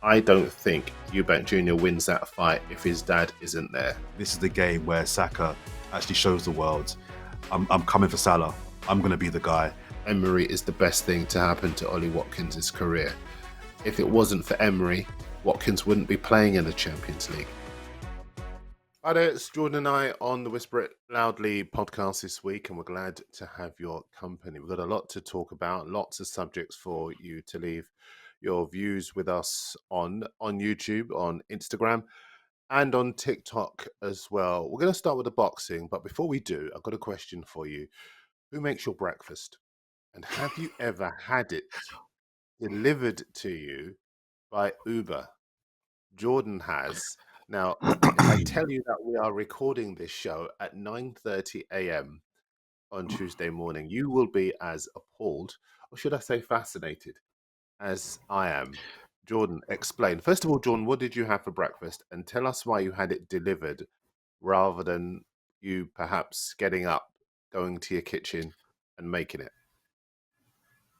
I don't think Eubank Jr. wins that fight if his dad isn't there. This is the game where Saka actually shows the world, I'm coming for Salah. I'm going to be the guy. Emery is the best thing to happen to Ollie Watkins' career. If it wasn't for Emery, Watkins wouldn't be playing in the Champions League. Hi there, it's Jordan and I on the Whisper It Loudly podcast this week, and we're glad to have your company. We've got a lot to talk about, lots of subjects for you to leave your views with us on YouTube, on Instagram, and on TikTok as well. We're going to start with the boxing, but before we do, I've got a question for you. Who makes your breakfast? And have you ever had it delivered to you by Uber? Jordan has. Now, if I tell you that we are recording this show at 9:30 a.m. on Tuesday morning, you will be as appalled, or should I say fascinated, as I am. Jordan, explain. First of all, Jordan, what did you have for breakfast? And tell us why you had it delivered rather than you perhaps getting up, going to your kitchen and making it.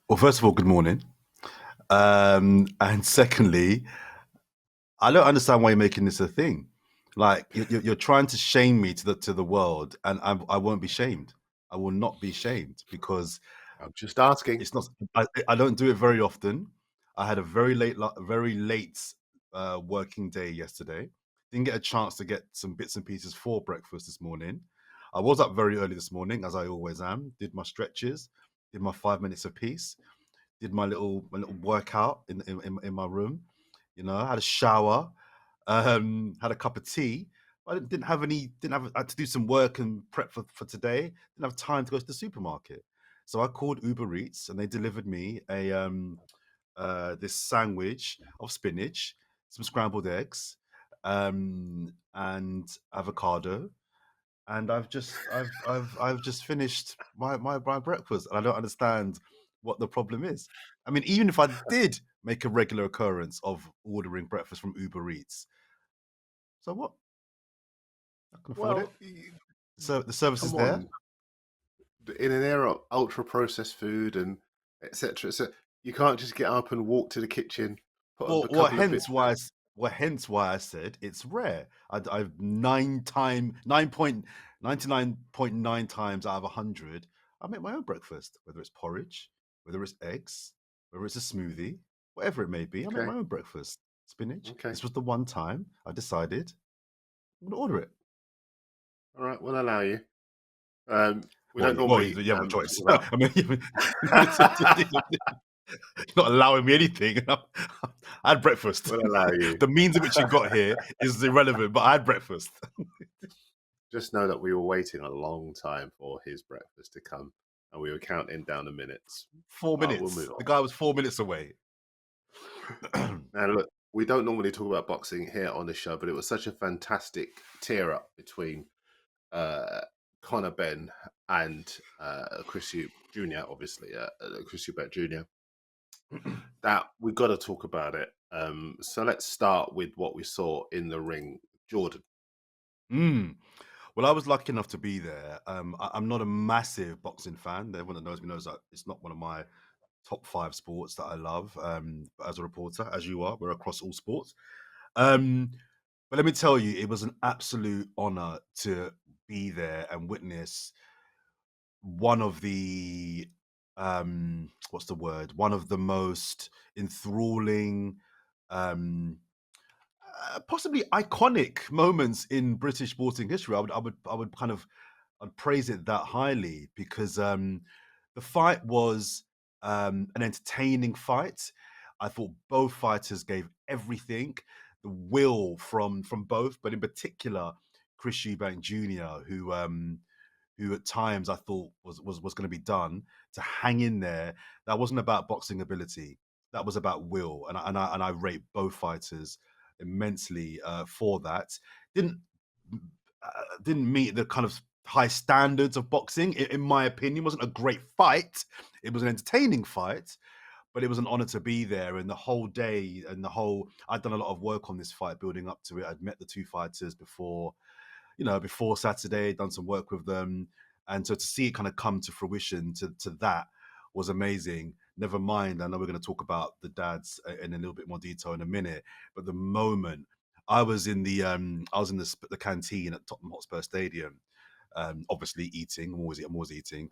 Well, first of all, good morning. And secondly, I don't understand why you're making this a thing. Like you're trying to shame me to the world, and I won't be shamed. I will not be shamed because I'm just asking. It's not. I don't do it very often. I had a very late working day yesterday. Didn't get a chance to get some bits and pieces for breakfast this morning. I was up very early this morning, as I always am. Did my stretches, did my 5 minutes of peace, did my little workout in my room. You know, had a shower, had a cup of tea. I had to do some work and prep for today. Didn't have time to go to the supermarket. So I called Uber Eats and they delivered me this sandwich of spinach, some scrambled eggs, and avocado. And I've just finished my breakfast, and I don't understand what the problem is. I mean, even if I did make a regular occurrence of ordering breakfast from Uber Eats, so what? I can afford it. So the service is there. In an era of ultra processed food and etc., so you can't just get up and walk to the kitchen. Hence why I said it's rare. I've 99.99 times out of 100, I make my own breakfast, whether it's porridge, whether it's eggs, whether it's a smoothie, whatever it may be. I make my own breakfast. Spinach. Okay. This was the one time I decided I'm going to order it. All right, we'll allow you. You have a choice. I mean, you're not allowing me anything. I had breakfast. We'll allow you. The means in which you got here is irrelevant, but I had breakfast. Just know that we were waiting a long time for his breakfast to come, and we were counting down the minutes. 4 minutes. The guy was 4 minutes away. Now, look, we don't normally talk about boxing here on the show, but it was such a fantastic tear-up between Conor Ben and Chris Jr., obviously, Chris Eubank Jr., that we've got to talk about it. So let's start with what we saw in the ring. Jordan. Well, I was lucky enough to be there. I'm not a massive boxing fan. Everyone that knows me knows that it's not one of my top 5 sports that I love. As a reporter, as you are, we're across all sports. But let me tell you, it was an absolute honor to be there and witness one of the one of the most enthralling, possibly iconic moments in British sporting history. I'd praise it that highly because the fight was an entertaining fight. I thought both fighters gave everything, the will from both, but in particular Chris Eubank Jr., who at times I thought was going to be done, to hang in there. That wasn't about boxing ability. That was about will, and I rate both fighters immensely for that. Didn't meet the kind of high standards of boxing, in my opinion. It wasn't a great fight. It was an entertaining fight, but it was an honor to be there. And the whole day and I'd done a lot of work on this fight building up to it. I'd met the two fighters before Saturday, done some work with them. And so to see it kind of come to fruition to that was amazing. Never mind. I know we're going to talk about the dads in a little bit more detail in a minute, but the moment I was in the canteen at Tottenham Hotspur Stadium, obviously eating. I'm always eating,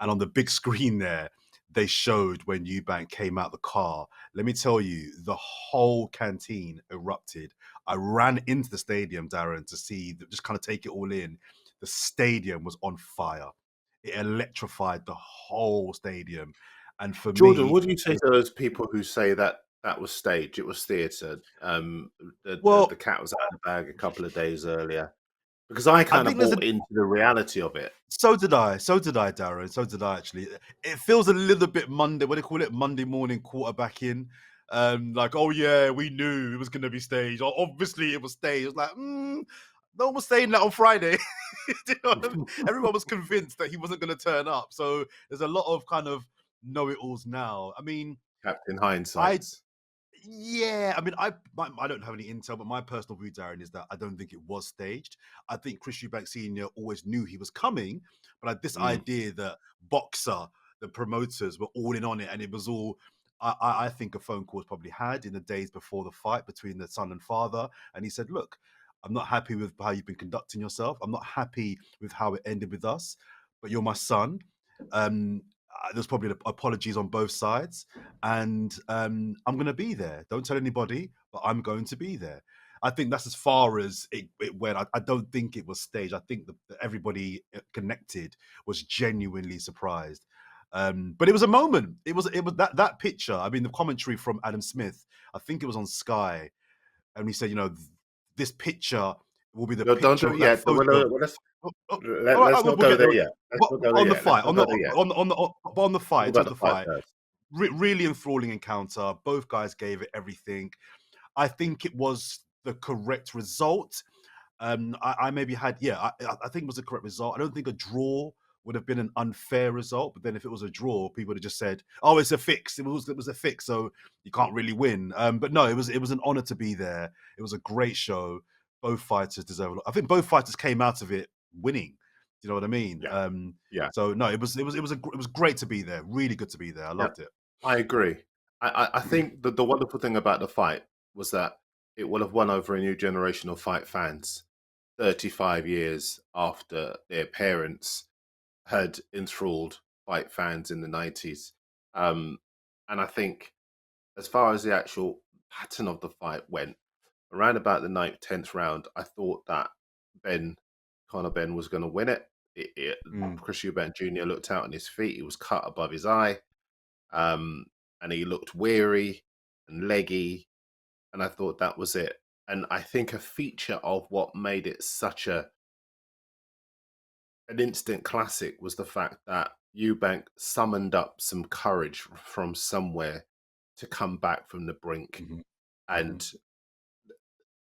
and on the big screen there, they showed when Eubank came out the car. Let me tell you, the whole canteen erupted. I ran into the stadium, Darren, to see, just kind of take it all in. The stadium was on fire. It electrified the whole stadium. And for Jordan, me, what do you say to those people who say that that was staged? It was theatre. The well, cat was out of the bag a couple of days earlier. Because I I kind of think there's bought a into the reality of it. So did I. So did I, Darren. So did I, actually. It feels a little bit Monday, what do they call it? Monday morning quarterbacking. Like, oh yeah, we knew it was going to be staged. Obviously, it was staged. It was like, no one was saying that on Friday. You know what I mean? Everyone was convinced that he wasn't going to turn up. So there's a lot of kind of know-it-alls now. I mean, Captain I Hindsight. yeah, I mean, I don't have any intel, but my personal view, Darren, is that I don't think it was staged. I think Chris Eubank Senior always knew he was coming, but this Mm. idea that Boxer, the promoters, were all in on it, and it was all. I think a phone call was probably had in the days before the fight between the son and father, and he said, "Look, I'm not happy with how you've been conducting yourself. I'm not happy with how it ended with us, but you're my son." There's probably apologies on both sides, and I'm going to be there. Don't tell anybody, but I'm going to be there. I think that's as far as it went. I don't think it was staged. I think that everybody connected was genuinely surprised. But it was a moment. It was that picture. I mean, the commentary from Adam Smith. I think it was on Sky, and he said, this picture will be the No, don't do picture, it that yet. photo. Let's All right, let's not we'll go get there. there yet. Let's But not go there on the yet. Let's fight, not go there yet. on the fight, Talk in about terms the of the fight fight, first. really enthralling encounter. Both guys gave it everything. I think it was the correct result. I maybe had, I think it was the correct result. I don't think a draw would have been an unfair result. But then if it was a draw, people would have just said, "Oh, it's a fix." It was a fix, so you can't really win. But no, it was an honor to be there. It was a great show. Both fighters deserve a lot. I think both fighters came out of it winning. Do you know what I mean? Yeah, yeah, So no, it was great to be there. Really good to be there. I yeah. loved it. I agree. I think that the wonderful thing about the fight was that it will have won over a new generation of fight fans 35 years after their parents had enthralled fight fans in the 90s. Um, and I think as far as the actual pattern of the fight went, around about the ninth, 10th round, I thought that Ben, Conor Ben, was going to win it. Mm. Chris Eubank Jr. looked out on his feet. He was cut above his eye, um, and he looked weary and leggy. And I thought that was it. And I think a feature of what made it such an instant classic was the fact that Eubank summoned up some courage from somewhere to come back from the brink. Hmm. Hmm. And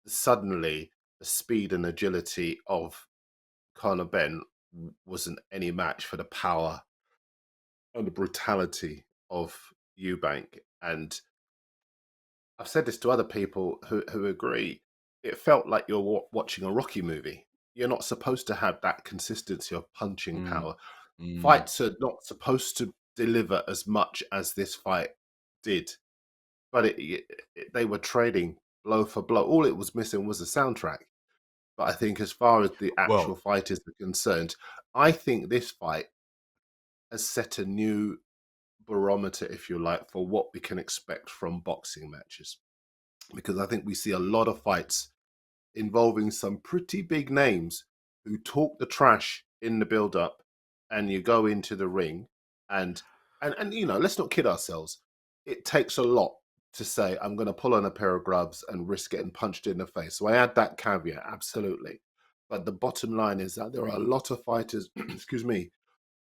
suddenly, the speed and agility of Conor Ben wasn't any match for the power and the brutality of Eubank. And I've said this to other people who agree. It felt like you're watching a Rocky movie. You're not supposed to have that consistency of punching Mm. power. Mm. Fights are not supposed to deliver as much as this fight did, but they were trading blow for blow. All it was missing was a soundtrack. But I think, as far as the actual Well, fighters are concerned, I think this fight has set a new barometer, if you like, for what we can expect from boxing matches. Because I think we see a lot of fights involving some pretty big names who talk the trash in the build up, and you go into the ring and let's not kid ourselves. It takes a lot to say I'm going to pull on a pair of gloves and risk getting punched in the face. So I add that caveat, absolutely. But the bottom line is that there are a lot of fighters, excuse me,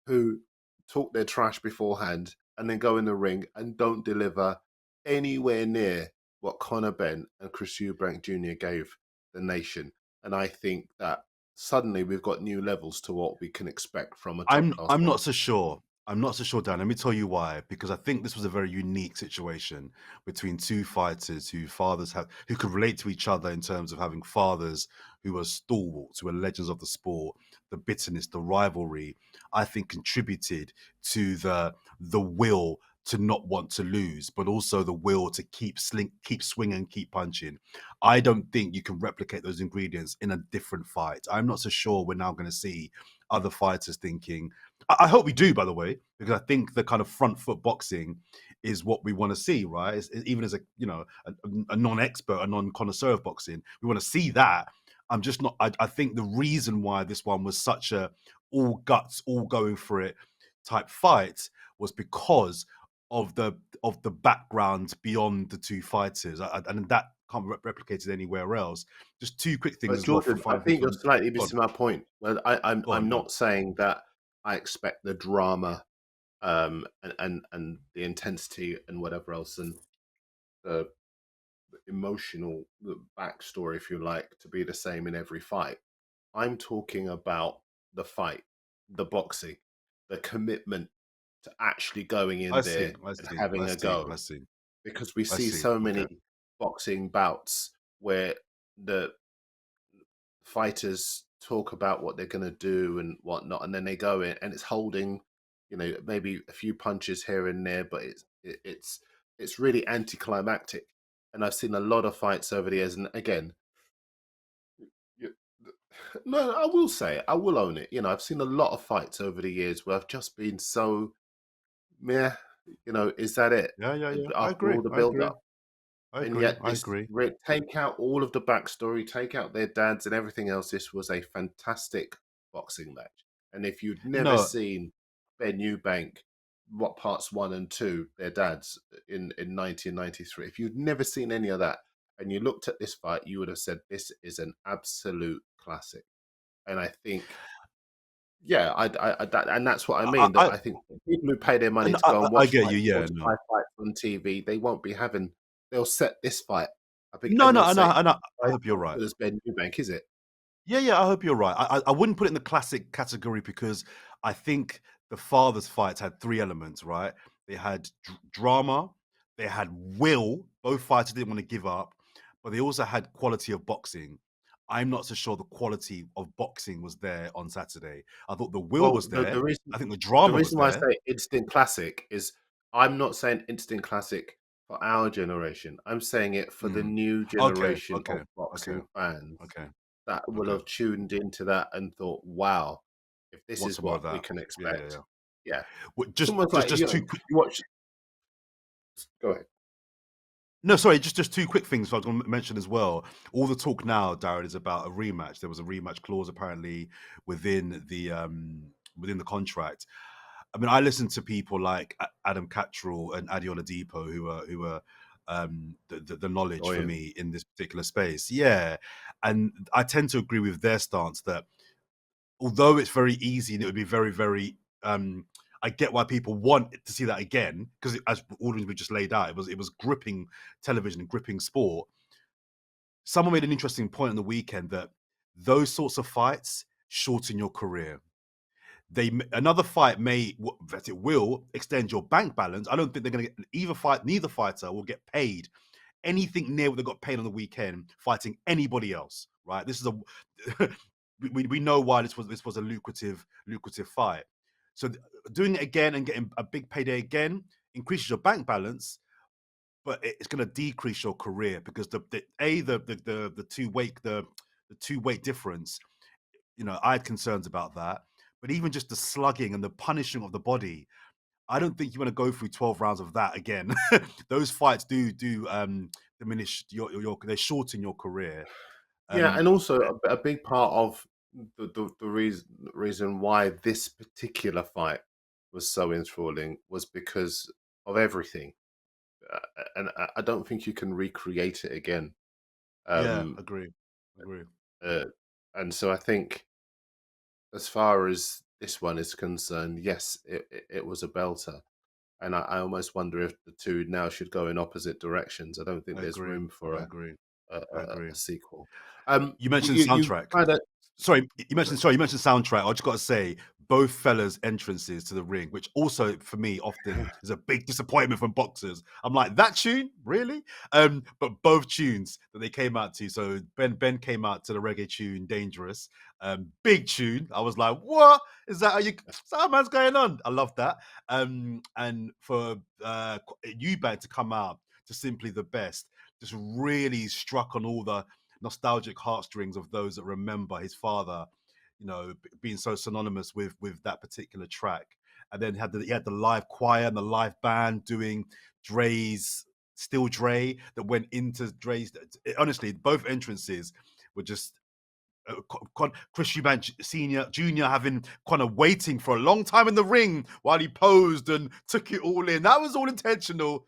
who talk their trash beforehand and then go in the ring and don't deliver anywhere near what Conor Ben and Chris Eubank Jr. gave the nation. And I think that suddenly we've got new levels to what we can expect from a top I'm class I'm not boxer. so sure. I'm not so sure, Dan. Let me tell you why. Because I think this was a very unique situation between two fighters who could relate to each other in terms of having fathers who were stalwarts, who were legends of the sport. The bitterness, the rivalry, I think contributed to the will to not want to lose, but also the will to keep swinging, keep punching. I don't think you can replicate those ingredients in a different fight. I'm not so sure we're now going to see other fighters thinking. I hope we do, by the way, because I think the kind of front foot boxing is what we want to see, right? Even as a non-expert, a non-connoisseur of boxing, we want to see that. I'm just not. I think the reason why this one was such a all guts, all going for it type fight was because of the background beyond the two fighters, and that can't be replicated anywhere else. Just two quick things But as well for Jordan, I final think things you're on. slightly Go on, missing my point. Well, go on, I'm go on. not saying that I expect the drama, and the intensity and whatever else, and the emotional backstory, if you like, to be the same in every fight. I'm talking about the fight, the boxing, the commitment to actually going I in see, there I and see, I having a see, I go. see, Because we I see see. so Okay. many boxing bouts where the fighters talk about what they're going to do and whatnot, and then they go in and it's holding, maybe a few punches here and there, but it's really anticlimactic. And I've seen a lot of fights over the years, and again, you, no, I will say it, I will own it. I've seen a lot of fights over the years where I've just been so meh. Is that it? Yeah, yeah, yeah. I After agree. all the I build agree. up. I And agree. yet, I agree. take out all of the backstory, take out their dads and everything else. This was a fantastic boxing match. And if you'd never No, seen Ben Eubank, what parts one and two, their dads in 1993, if you'd never seen any of that and you looked at this fight, you would have said this is an absolute classic. And I think, yeah, and that's what I mean. That I, I think people who pay their money and to go and I watch get you. fights, Yeah, watch no, Thai fights on TV, they won't be having. They'll set this fight, I think, no, and no, they'll and say, I "It's hope you're not as right. good as Ben Eubank, is it?" Yeah, yeah, I hope you're right. I wouldn't put it in the classic category because I think the fathers' fights had three elements, right? They had drama, they had will. Both fighters didn't want to give up, but they also had quality of boxing. I'm not so sure the quality of boxing was there on Saturday. I thought the will Well, was the there. the reason I think the the drama was reason why I there. say instant classic is I'm not saying instant classic for our generation. I'm saying it for the Mm. new Okay, generation of okay, okay, boxing fans okay, that will okay. have tuned into that and thought, "Wow, if this Want is some more what of we that? can Yeah, yeah, expect." yeah. Yeah. It's Just, almost just, like, just two quick. you watch. Go ahead. No, sorry, just two quick things I was going to mention as well. All the talk now, Darren, is about a rematch. There was a rematch clause apparently within the contract. I mean, I listen to people like Adam Cattrall and Adeola Depot, who are the knowledge for Annoying. me in this particular space. Yeah, and I tend to agree with their stance that although it's very easy and it would be very, very I get why people want to see that again because as all we just laid out, it was gripping television and gripping sport. Someone made an interesting point on the weekend that those sorts of fights shorten your career. Another fight that it will extend your bank balance. I don't think they're going to get neither fighter will get paid anything near what they got paid on the weekend fighting anybody else. Right? This is a we know why this was a lucrative fight. So doing it again and getting a big payday again increases your bank balance, but it's going to decrease your career because the two weight difference. I had concerns about that, but even just the slugging and the punishing of the body, I don't think you want to go through 12 rounds of that again. Those fights do diminish they shorten your career. Yeah, Um, and also a big part of the reason why this particular fight was so enthralling was because of everything, and I don't think you can recreate it again. yeah, Um, agree. uh, and so I think, as far as this one is concerned, yes, it was a belter, and I almost wonder if the two now should go in opposite directions. I don't think I there's agree. room for I agree. I agree. a sequel. You mentioned You soundtrack. kind of Sorry, you mentioned soundtrack. I just got to say, both fellas' entrances to the ring, which also for me often is a big disappointment from boxers. I'm like, that tune, really? But both tunes that they came out to. So Ben came out to the reggae tune "Dangerous," big tune. I was like, what is that? Is that how man's going on? I love that. And for Eubank to come out to "Simply the Best," just really struck on all the nostalgic heartstrings of those that remember his father, being so synonymous with that particular track. And then he had the live choir and the live band doing Dre's Still Dre that went into Dre's. Honestly, both entrances were just Chris Eubank Senior, Junior, having Conor waiting for a long time in the ring while he posed and took it all in. That was all intentional.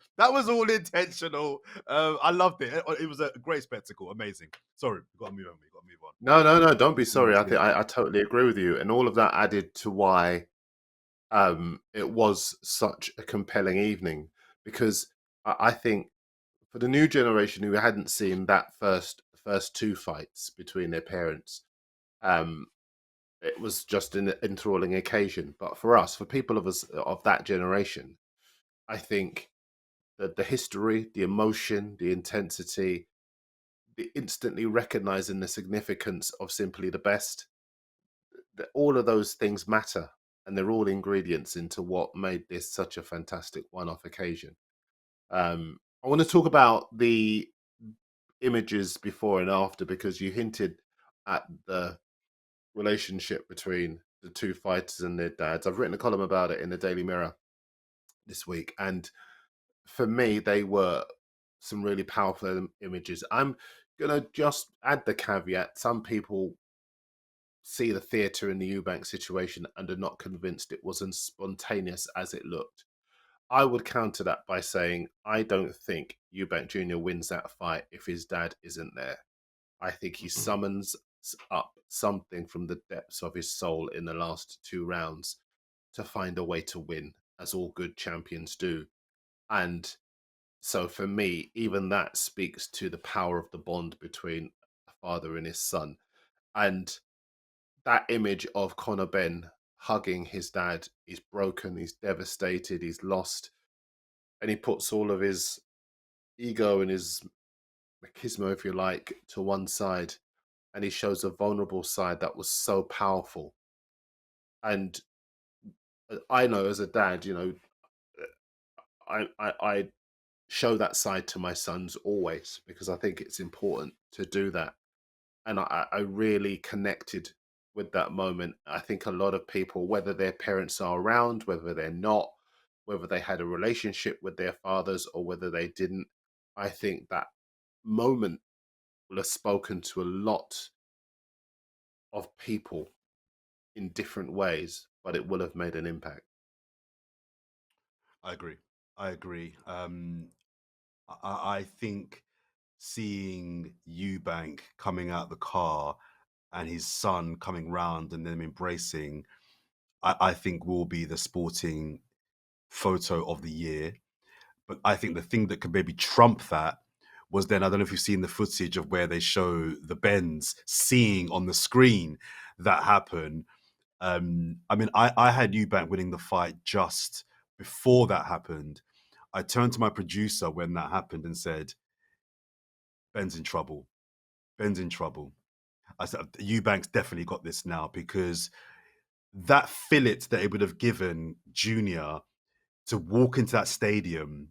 I loved it. It was a great spectacle. Amazing. Sorry, we got to move on. No. Don't be sorry. I think I totally agree with you, and all of that added to why it was such a compelling evening, because I think for the new generation who hadn't seen that first two fights between their parents, it was just an enthralling occasion. But for us, for people of that generation, I think that the history, the emotion, the intensity, the instantly recognizing the significance of Simply the Best, all of those things matter, and they're all ingredients into what made this such a fantastic one-off occasion. I want to talk about the images before and after, because you hinted at the relationship between the two fighters and their dads. I've written a column about it in the Daily Mirror this week, and for me, they were some really powerful images. I'm gonna just add the caveat: some people see the theatre in the Eubank situation and are not convinced it was as spontaneous as it looked. I would counter that by saying I don't think Eubank Jr. wins that fight if his dad isn't there. I think he summons up something from the depths of his soul in the last 2 rounds to find a way to win, as all good champions do. And so for me, even that speaks to the power of the bond between a father and his son. And that image of Conor Ben hugging his dad, he's broken, he's devastated, he's lost, and he puts all of his ego and his machismo, if you like, to one side, and he shows a vulnerable side that was so powerful. And I know as a dad, I show that side to my sons always, because I think it's important to do that. And I really connected with that moment. I think a lot of people, whether their parents are around, whether they're not, whether they had a relationship with their fathers or whether they didn't, I think that moment will have spoken to a lot of people in different ways, but it will have made an impact. I agree. I think seeing Eubank coming out the car and his son coming round and them embracing, I think will be the sporting photo of the year. But I think the thing that could maybe trump that was then, I don't know if you've seen the footage of where they show the Bens seeing on the screen that happen. I mean, I had Eubank winning the fight just before that happened. I turned to my producer when that happened and said, Ben's in trouble. Ben's in trouble. I said, Eubank's definitely got this now, because that fillet that it would have given Junior to walk into that stadium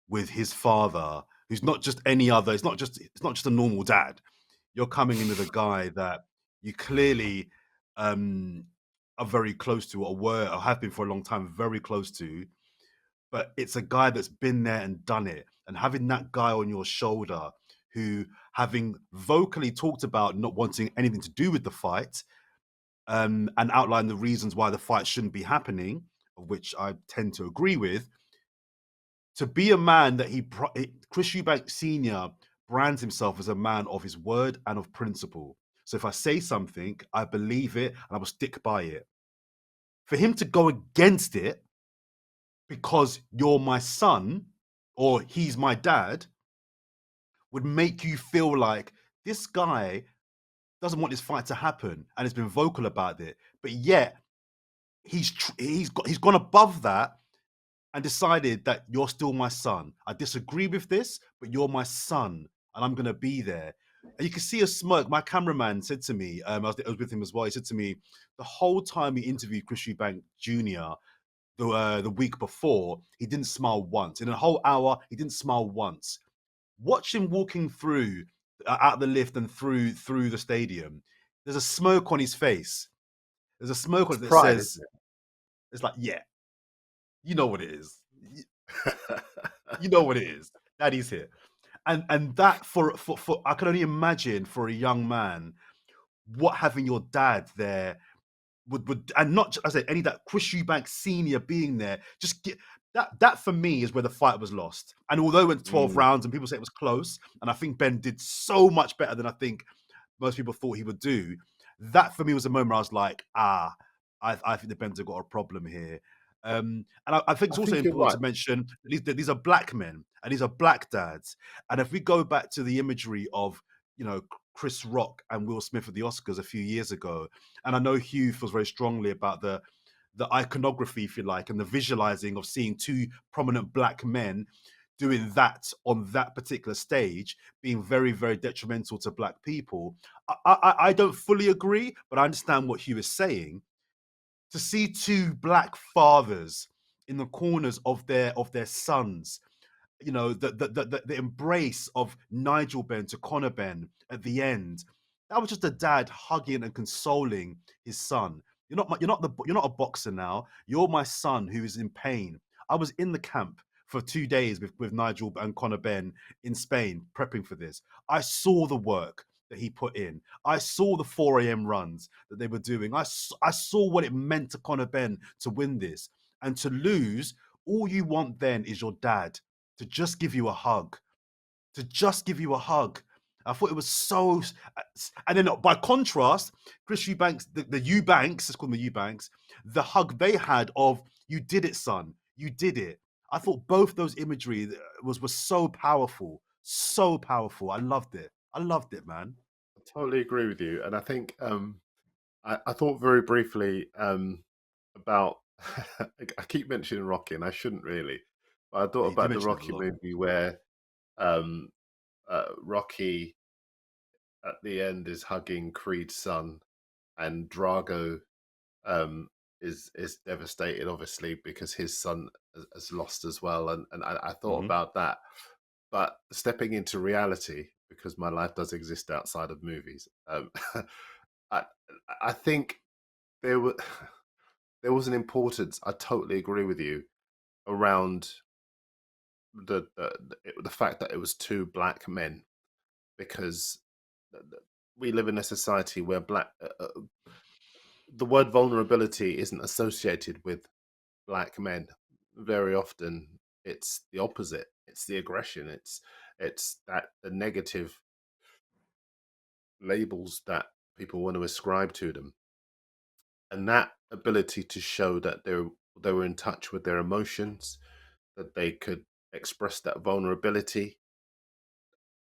with his father, who's not just any other, it's not just a normal dad. You're coming in with a guy that you clearly are very close to, or were, or have been for a long time, very close to. But it's a guy that's been there and done it. And having that guy on your shoulder who, having vocally talked about not wanting anything to do with the fight, and outlined the reasons why the fight shouldn't be happening, of which I tend to agree with, to be a man that Chris Eubank Sr. brands himself as a man of his word and of principle. So if I say something, I believe it and I will stick by it. For him to go against it because you're my son or he's my dad would make you feel like this guy doesn't want this fight to happen and has been vocal about it. But yet he's gone above that and decided that you're still my son. I disagree with this, but you're my son, and I'm gonna be there. And you can see a smirk. My cameraman said to me, I was with him as well. He said to me, the whole time he interviewed Chris Eubank Jr. The week before, he didn't smile once. In a whole hour, he didn't smile once. Watch him walking through out the lift and through the stadium. There's a smoke on his face. There's a smoke on it that pride, says, it's like, yeah, you know what it is. You know what it is. Daddy's here. And that for I can only imagine for a young man what having your dad there would and not I say any that Chris Eubank Senior being there, just get that for me is where the fight was lost. And although it went 12 rounds and people say it was close, and I think Ben did so much better than I think most people thought he would do, that for me was a moment where I was like, I think the Bens have got a problem here. And I think it's also important to mention these are black men and these are black dads. And if we go back to the imagery of, Chris Rock and Will Smith at the Oscars a few years ago, and I know Hugh feels very strongly about the iconography, if you like, and the visualizing of seeing two prominent black men doing that on that particular stage being very, very detrimental to black people. I don't fully agree, but I understand what Hugh is saying. To see two black fathers in the corners of their sons, the embrace of Nigel Ben to Conor Ben at the end, that was just a dad hugging and consoling his son. You're not a boxer now. You're my son who is in pain. I was in the camp for 2 days with Nigel and Conor Ben in Spain prepping for this. I saw the work that he put in. I saw the 4 a.m. runs that they were doing. I saw what it meant to Conor Ben to win this. And to lose, all you want then is your dad to just give you a hug. To just give you a hug. I thought it was so... And then by contrast, Chris Eubanks, the Eubanks, let's call them the Eubanks, the hug they had of, you did it, son. You did it. I thought both those imagery was so powerful. So powerful. I loved it. I loved it, man. I totally agree with you. And I think I thought very briefly about... I keep mentioning Rocky, and I shouldn't really. But I thought about the Rocky movie where Rocky at the end is hugging Creed's son, and Drago is devastated, obviously, because his son has lost as well. And I thought about that. But stepping into reality, because my life does exist outside of movies, I think there was an importance. I totally agree with you around the fact that it was two black men, because we live in a society where the word vulnerability isn't associated with black men. Very often it's the opposite. It's the aggression. It's that the negative labels that people want to ascribe to them. And that ability to show that they were in touch with their emotions, that they could express that vulnerability.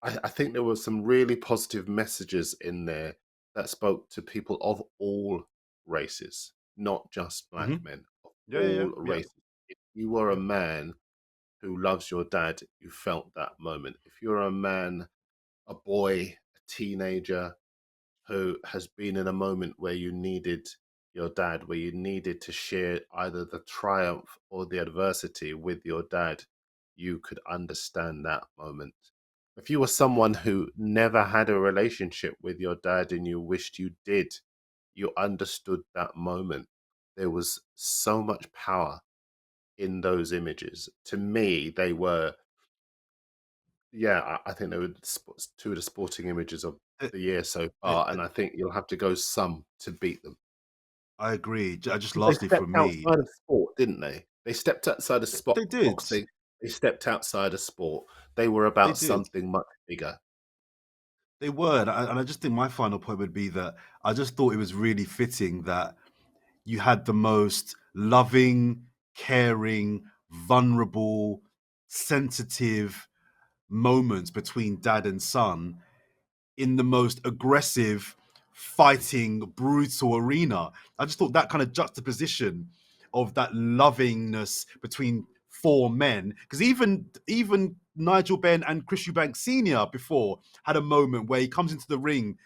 I think there were some really positive messages in there that spoke to people of all races, not just black men, of all races. If you were a man who loves your dad, you felt that moment. If you're a man, a boy, a teenager who has been in a moment where you needed your dad, where you needed to share either the triumph or the adversity with your dad, you could understand that moment. If you were someone who never had a relationship with your dad and you wished you did, you understood that moment. There was so much power in those images. To me, they were, I think they were two of the sporting images of the year so far, and I think you'll have to go some to beat them. I agree. Just lastly for me, outside of sport, didn't they? They stepped outside of sport. They did. Boxing. They stepped outside of sport. They were about something much bigger. They were, and I just think my final point would be that I just thought it was really fitting that you had the most loving, caring, vulnerable, sensitive moments between dad and son in the most aggressive, fighting, brutal arena. I just thought that kind of juxtaposition of that lovingness between four men. Because even Nigel Benn and Chris Eubank Senior before had a moment where he comes into the ring,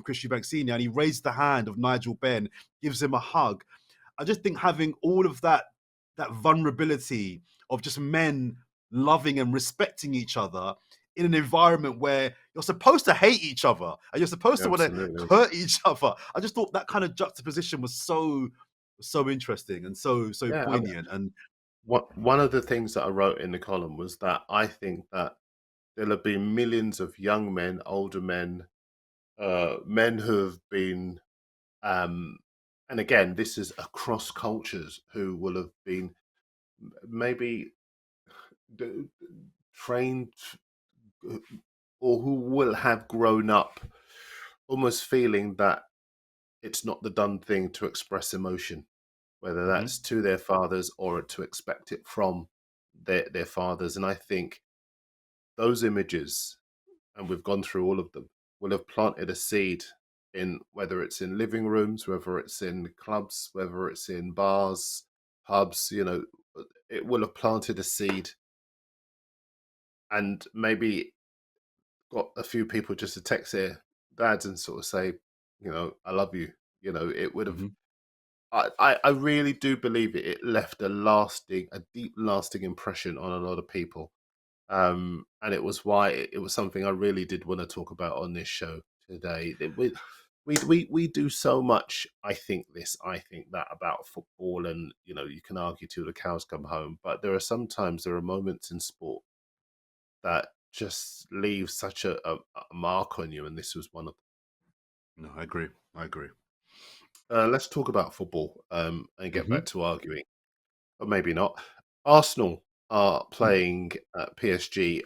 Chris Eubank Senior, and he raised the hand of Nigel Benn, gives him a hug. I just think having all of that vulnerability of just men loving and respecting each other in an environment where you're supposed to hate each other and you're supposed to want to hurt each other. I just thought that kind of juxtaposition was so interesting and so poignant. And one of the things that I wrote in the column was that I think that there'll have been millions of young men, older men, men who have been, and again, this is across cultures, who will have been maybe trained or who will have grown up almost feeling that it's not the done thing to express emotion, whether that's to their fathers or to expect it from their fathers. And I think those images, and we've gone through all of them, will have planted a seed in, whether it's in living rooms, whether it's in clubs, whether it's in bars, pubs, it will have planted a seed and maybe got a few people just to text their dads and sort of say, I love you. It would have. I really do believe it left a deep, lasting impression on a lot of people, and it was why it was something I really did want to talk about on this show today. We do so much. I think that about football, and you can argue till the cows come home. But there are moments in sport that just leave such a mark on you, and this was one of them. No, I agree. Let's talk about football and get back to arguing, or maybe not. Arsenal are playing PSG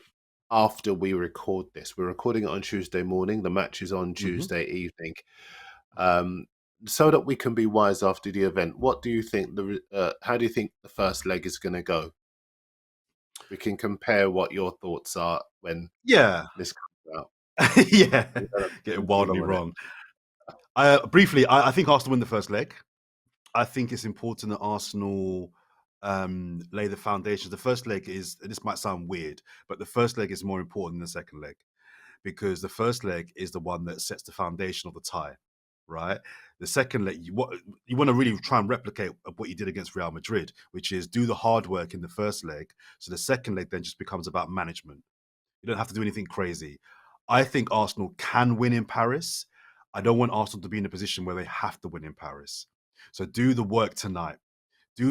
after we record this. We're recording it on Tuesday morning. The match is on Tuesday evening, so that we can be wise after the event. What do you think? How do you think the first leg is going to go? We can compare what your thoughts are when this comes out. Getting wildly wrong. Briefly, I think Arsenal win the first leg. I think it's important that Arsenal lay the foundations. The first leg this might sound weird, but the first leg is more important than the second leg, because the first leg is the one that sets the foundation of the tie, right? The second leg, you want to really try and replicate what you did against Real Madrid, which is do the hard work in the first leg. So the second leg then just becomes about management. You don't have to do anything crazy. I think Arsenal can win in Paris. I don't want Arsenal to be in a position where they have to win in Paris. So do the work tonight. Try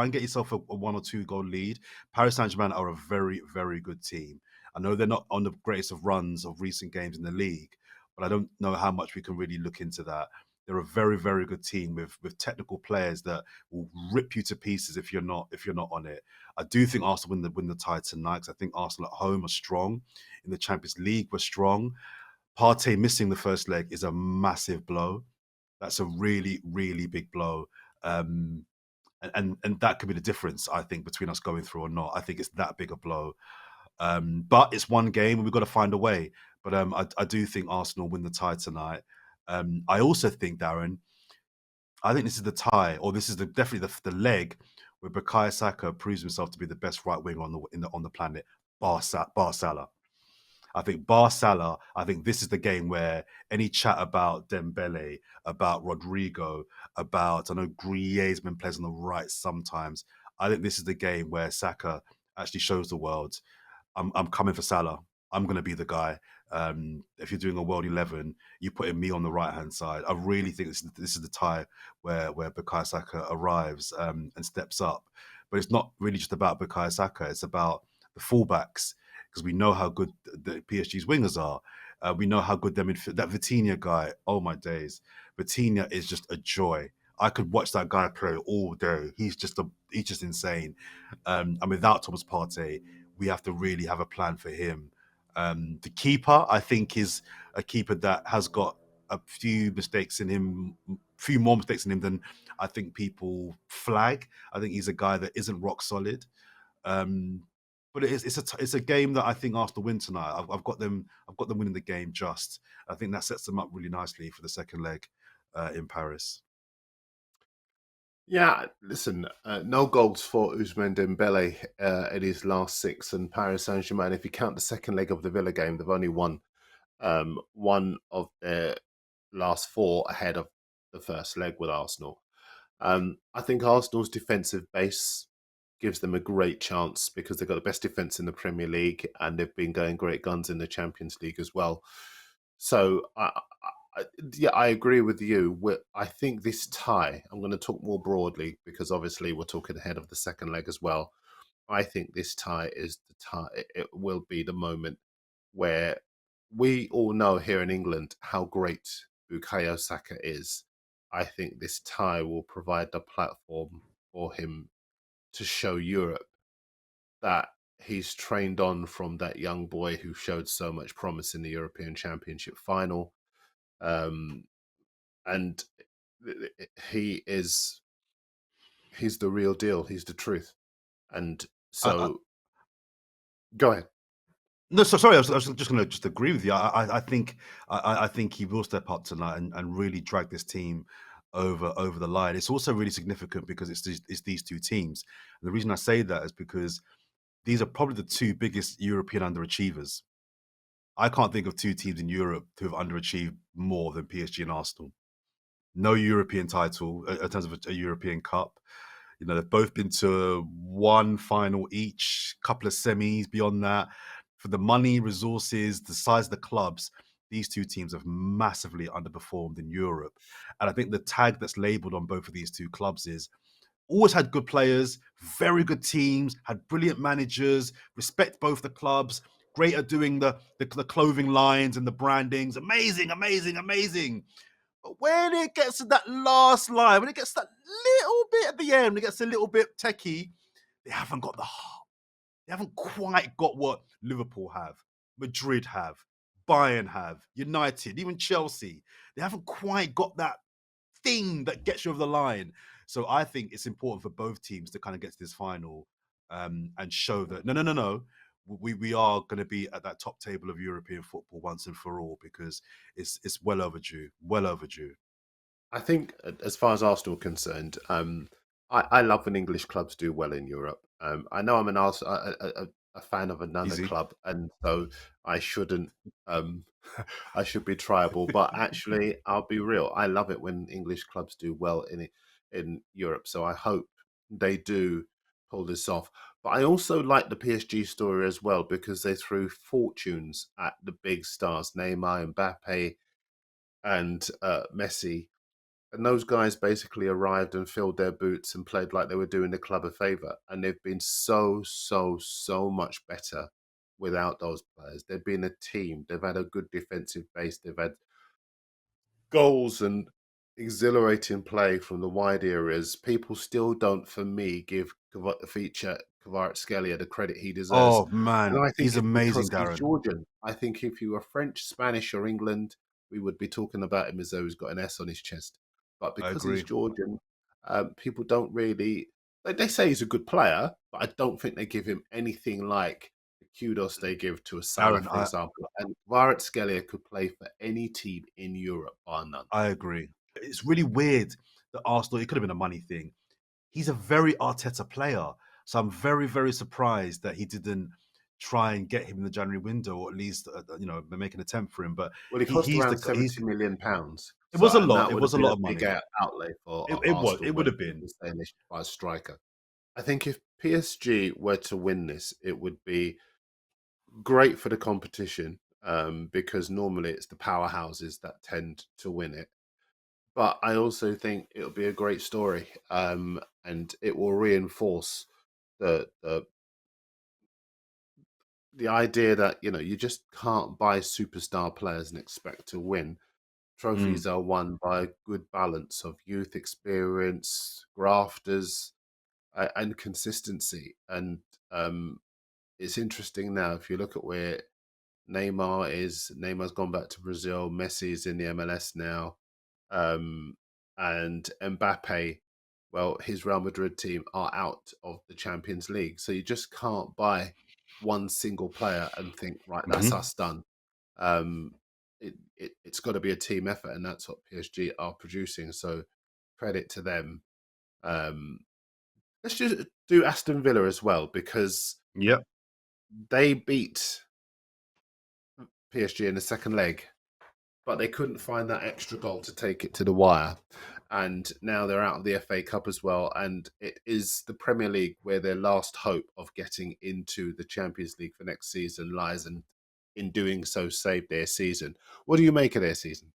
and get yourself a 1 or 2 goal lead. Paris Saint-Germain are a very, very good team. I know they're not on the greatest of runs of recent games in the league, but I don't know how much we can really look into that. They're a very, very good team with technical players that will rip you to pieces if you're not on it. I do think Arsenal win the tie tonight, because I think Arsenal at home are strong. In the Champions League, we're strong. Partey missing the first leg is a massive blow. That's a really, really big blow. And that could be the difference, I think, between us going through or not. I think it's that big a blow. But it's one game and we've got to find a way. But I do think Arsenal win the tie tonight. I also think, Darren, I think this is the tie, or this is definitely the leg where Bukayo Saka proves himself to be the best right winger on the planet, bar Salah. I think bar Salah, I think this is the game where any chat about Dembele, about Rodrigo, I know Grier's been playing on the right sometimes. I think this is the game where Saka actually shows the world, I'm coming for Salah. I'm going to be the guy. If you're doing a World 11, you're putting me on the right-hand side. I really think this is the tie where Bukayo Saka arrives and steps up. But it's not really just about Bukayo Saka. It's about the fullbacks, because we know how good the PSG's wingers are. We know how good that Vitinha guy, oh my days. Vitinha is just a joy. I could watch that guy play all day. He's just insane. And without Thomas Partey, we have to really have a plan for him. The keeper, I think, is a keeper that has got a few mistakes in him, few more mistakes in him than I think people flag. I think he's a guy that isn't rock solid. But it's a game that I think Arsenal win tonight. I've got them winning the game just. I think that sets them up really nicely for the second leg in Paris. Yeah, listen, no goals for Ousmane Dembele in his last six, and Paris Saint-Germain, if you count the second leg of the Villa game, they've only won one of their last four ahead of the first leg with Arsenal. I think Arsenal's defensive base gives them a great chance because they've got the best defense in the Premier League and they've been going great guns in the Champions League as well. So, yeah, I agree with you. I think this tie, I'm going to talk more broadly because obviously we're talking ahead of the second leg as well. I think this tie is the tie. It will be the moment where we all know here in England how great Bukayo Saka is. I think this tie will provide the platform for him to show Europe that he's trained on from that young boy who showed so much promise in the European Championship final. Um, and he is he's the real deal. He's the truth. And I, so go ahead. No, so sorry. I was just going to just agree with you. I think I think he will step up tonight and really drag this team over the line. It's also really significant because it's these two teams. And the reason I say that is because these are probably the two biggest European underachievers. I can't think of two teams in Europe who have underachieved more than PSG and Arsenal. No European title in terms of a European Cup. You know, they've both been to one final each, couple of semis beyond that. For the money, resources, the size of the clubs, these two teams have massively underperformed in Europe. And I think the tag that's labeled on both of these two clubs is always had good players, very good teams, had brilliant managers, respect both the clubs, great at doing the clothing lines and the brandings. Amazing, amazing, amazing. But when it gets to that last line, when it gets to that little bit at the end, when it gets a little bit techie, they haven't got the heart. They haven't quite got what Liverpool have, Madrid have, Bayern have, United, even Chelsea. They haven't quite got that thing that gets you over the line. So I think it's important for both teams to kind of get to this final and show that no. We are going to be at that top table of European football once and for all because it's well overdue, well overdue. I think, as far as Arsenal are concerned, I love when English clubs do well in Europe. I know I'm a fan of another Easy. club, and so I shouldn't. Um, I should be triable, but actually, I'll be real. I love it when English clubs do well in Europe. So I hope they do pull this off. But I also like the PSG story as well because they threw fortunes at the big stars, Neymar, Mbappe, and Messi, and those guys basically arrived and filled their boots and played like they were doing the club a favor. And they've been so much better without those players. They've been a team. They've had a good defensive base. They've had goals and exhilarating play from the wide areas. People still don't, for me, give feature Kvaratskhelia the credit he deserves. Oh man, And I think he's it's amazing, because he's Darren. Georgian. I think if you were French, Spanish, or England, we would be talking about him as though he's got an S on his chest. But I because he's agree. Georgian, people don't really. They say he's a good player, but I don't think they give him anything like the kudos they give to a Salah, Darren, for example. And Kvaratskhelia could play for any team in Europe, bar none. I agree. It's really weird that Arsenal, it could have been a money thing. He's a very Arteta player. So I'm very, very surprised that he didn't try and get him in the January window, or at least make an attempt for him. But Well, he cost he's around the he's 70 million pounds. it So, was a and lot. that It would have was a been lot a of big money. outlay for It Arsenal would when have been. people say they should buy a striker. I think if PSG were to win this, it would be great for the competition because normally it's the powerhouses that tend to win it. But I also think it'll be a great story and it will reinforce the, the the idea that you just can't buy superstar players and expect to win. Mm. Trophies are won by a good balance of youth experience, grafters, and consistency. And um, it's interesting now if you look at where Neymar is. Neymar's gone back to Brazil. Messi's in the MLS now, um, and Mbappe. Well, his Real Madrid team are out of the Champions League, so you just can't buy one single player and think, right, that's Hmm. us done. Um, it's got to be a team effort, and that's what PSG are producing. So credit to them. Um, let's just do Aston Villa as well, because Yep. they beat PSG in the second leg, but they couldn't find that extra goal to take it to the wire. And now they're out of the FA Cup as well. And it is the Premier League where their last hope of getting into the Champions League for next season lies, and in doing so, save their season. What do you make of their season?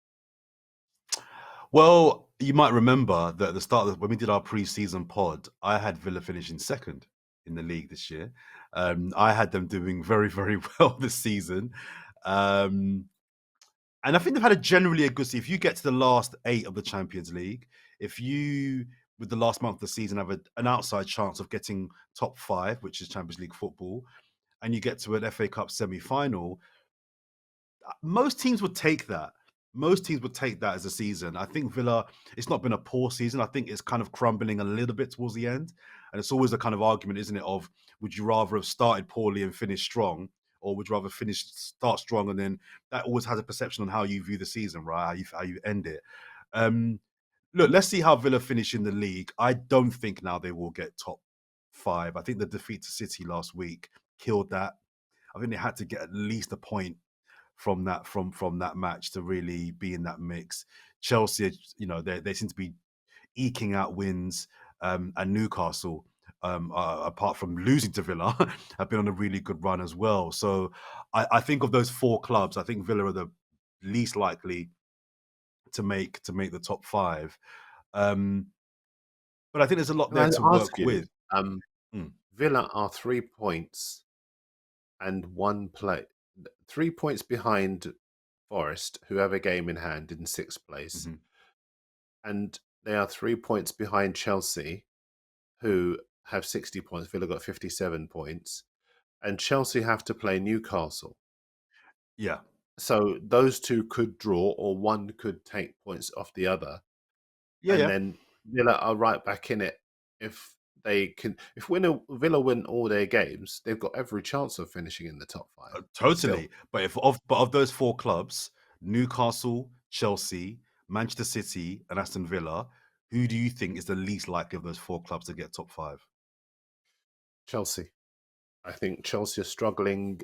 Well, you might remember that at the start when we did our pre-season pod, I had Villa finishing second in the league this year. I had them doing very, very well this season. Um, and I think they've had generally a good season. If you get to the last 8 of the Champions League, if you, with the last month of the season, have an outside chance of getting top 5, which is Champions League football, and you get to an FA Cup semi-final, most teams would take that. Most teams would take that as a season. I think Villa, it's not been a poor season. I think it's kind of crumbling a little bit towards the end. And it's always a kind of argument, isn't it, of would you rather have started poorly and finished strong, or would you rather start strong, and then that always has a perception on how you view the season, right? How you end it. Um, Look, let's see how Villa finish in the league. I don't think now they will get top 5. I think the defeat to City last week killed that. I think they had to get at least a point from that match to really be in that mix. Chelsea, they seem to be eking out wins, and Newcastle, apart from losing to Villa, have been on a really good run as well. So I think of those 4 clubs, I think Villa are the least likely to make the top 5. Um, but I think there's a lot Can there I to ask work you with. this? Mm, Villa are 3 points and one play, 3 points behind Forest, who have a game in hand in sixth place, mhm. and they are 3 points behind Chelsea, who have 60 points. Villa got 57 points, and Chelsea have to play Newcastle. Yeah. So those two could draw, or one could take points off the other, Yeah, and yeah. then Villa are right back in it. If they can, if Villa win all their games, they've got every chance of finishing in the top 5. Still, Totally. But of those 4 clubs, Newcastle, Chelsea, Manchester City, and Aston Villa, who do you think is the least likely of those 4 clubs to get top 5? Chelsea. I think Chelsea are struggling